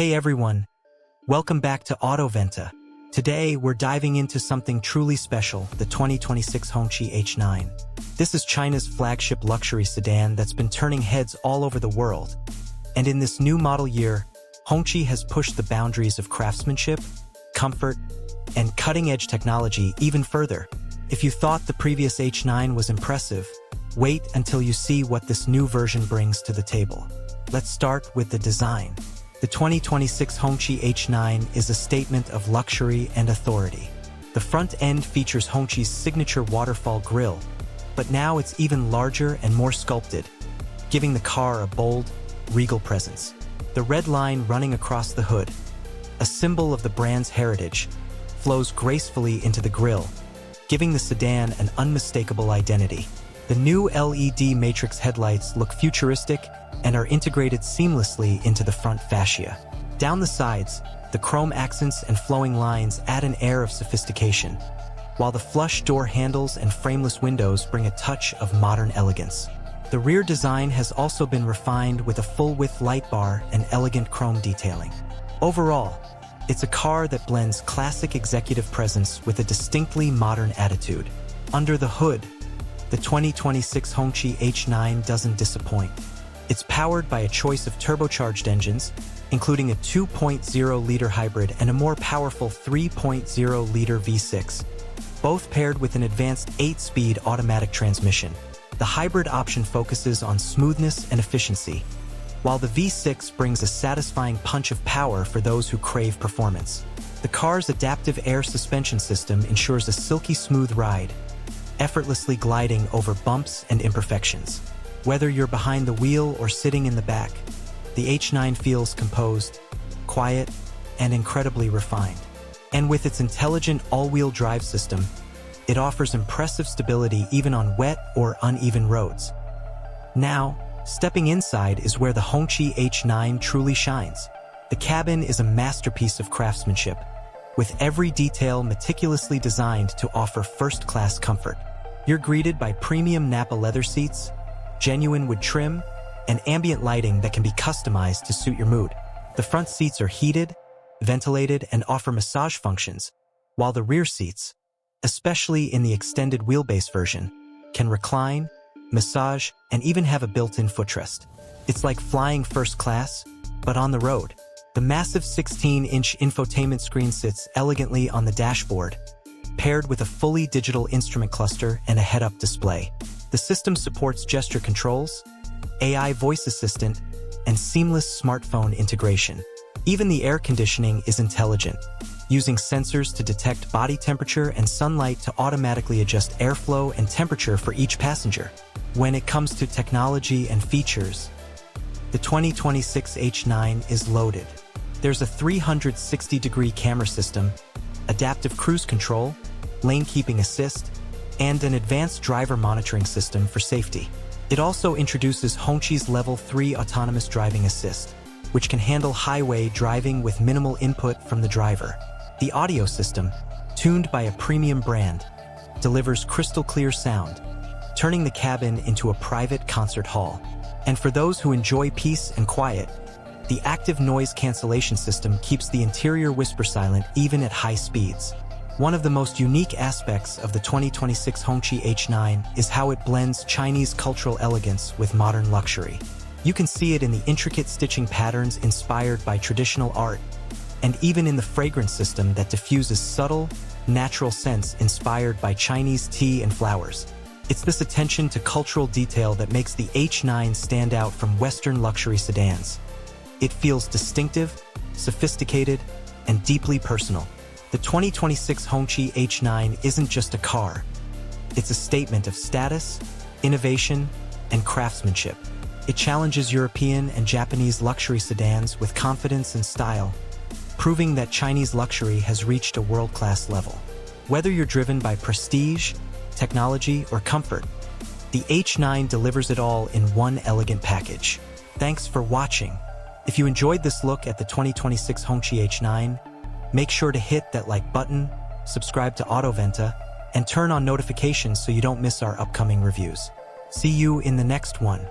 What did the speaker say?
Hey everyone, welcome back to Autoventa. Today we're diving into something truly special, the 2026 Hongqi H9. This is China's flagship luxury sedan that's been turning heads all over the world. And in this new model year, Hongqi has pushed the boundaries of craftsmanship, comfort, and cutting-edge technology even further. If you thought the previous H9 was impressive, wait until you see what this new version brings to the table. Let's start with the design. The 2026 Hongqi H9 is a statement of luxury and authority. The front end features Hongqi's signature waterfall grille, but now it's even larger and more sculpted, giving the car a bold, regal presence. The red line running across the hood, a symbol of the brand's heritage, flows gracefully into the grille, giving the sedan an unmistakable identity. The new LED matrix headlights look futuristic and are integrated seamlessly into the front fascia. Down the sides, the chrome accents and flowing lines add an air of sophistication, while the flush door handles and frameless windows bring a touch of modern elegance. The rear design has also been refined with a full-width light bar and elegant chrome detailing. Overall, it's a car that blends classic executive presence with a distinctly modern attitude. Under the hood, the 2026 Hongqi H9 doesn't disappoint. It's powered by a choice of turbocharged engines, including a 2.0-liter hybrid and a more powerful 3.0-liter V6, both paired with an advanced 8-speed automatic transmission. The hybrid option focuses on smoothness and efficiency, while the V6 brings a satisfying punch of power for those who crave performance. The car's adaptive air suspension system ensures a silky smooth ride, effortlessly gliding over bumps and imperfections. Whether you're behind the wheel or sitting in the back, the H9 feels composed, quiet, and incredibly refined. And with its intelligent all-wheel drive system, it offers impressive stability even on wet or uneven roads. Now, stepping inside is where the Hongqi H9 truly shines. The cabin is a masterpiece of craftsmanship, with every detail meticulously designed to offer first-class comfort. You're greeted by premium Nappa leather seats, genuine wood trim, and ambient lighting that can be customized to suit your mood. The front seats are heated, ventilated, and offer massage functions, while the rear seats, especially in the extended wheelbase version, can recline, massage, and even have a built-in footrest. It's like flying first class, but on the road. The massive 16-inch infotainment screen sits elegantly on the dashboard, paired with a fully digital instrument cluster and a head-up display. The system supports gesture controls, AI voice assistant, and seamless smartphone integration. Even the air conditioning is intelligent, using sensors to detect body temperature and sunlight to automatically adjust airflow and temperature for each passenger. When it comes to technology and features, the 2026 H9 is loaded. There's a 360-degree camera system, adaptive cruise control, lane keeping assist, and an advanced driver monitoring system for safety. It also introduces Hongqi's Level 3 autonomous driving assist, which can handle highway driving with minimal input from the driver. The audio system, tuned by a premium brand, delivers crystal-clear sound, turning the cabin into a private concert hall. And for those who enjoy peace and quiet, the active noise cancellation system keeps the interior whisper silent even at high speeds. One of the most unique aspects of the 2026 Hongqi H9 is how it blends Chinese cultural elegance with modern luxury. You can see it in the intricate stitching patterns inspired by traditional art, and even in the fragrance system that diffuses subtle, natural scents inspired by Chinese tea and flowers. It's this attention to cultural detail that makes the H9 stand out from Western luxury sedans. It feels distinctive, sophisticated, and deeply personal. The 2026 Hongqi H9 isn't just a car. It's a statement of status, innovation, and craftsmanship. It challenges European and Japanese luxury sedans with confidence and style, proving that Chinese luxury has reached a world-class level. Whether you're driven by prestige, technology, or comfort, the H9 delivers it all in one elegant package. Thanks for watching. If you enjoyed this look at the 2026 Hongqi H9, make sure to hit that like button, subscribe to Autoventa, and turn on notifications so you don't miss our upcoming reviews. See you in the next one.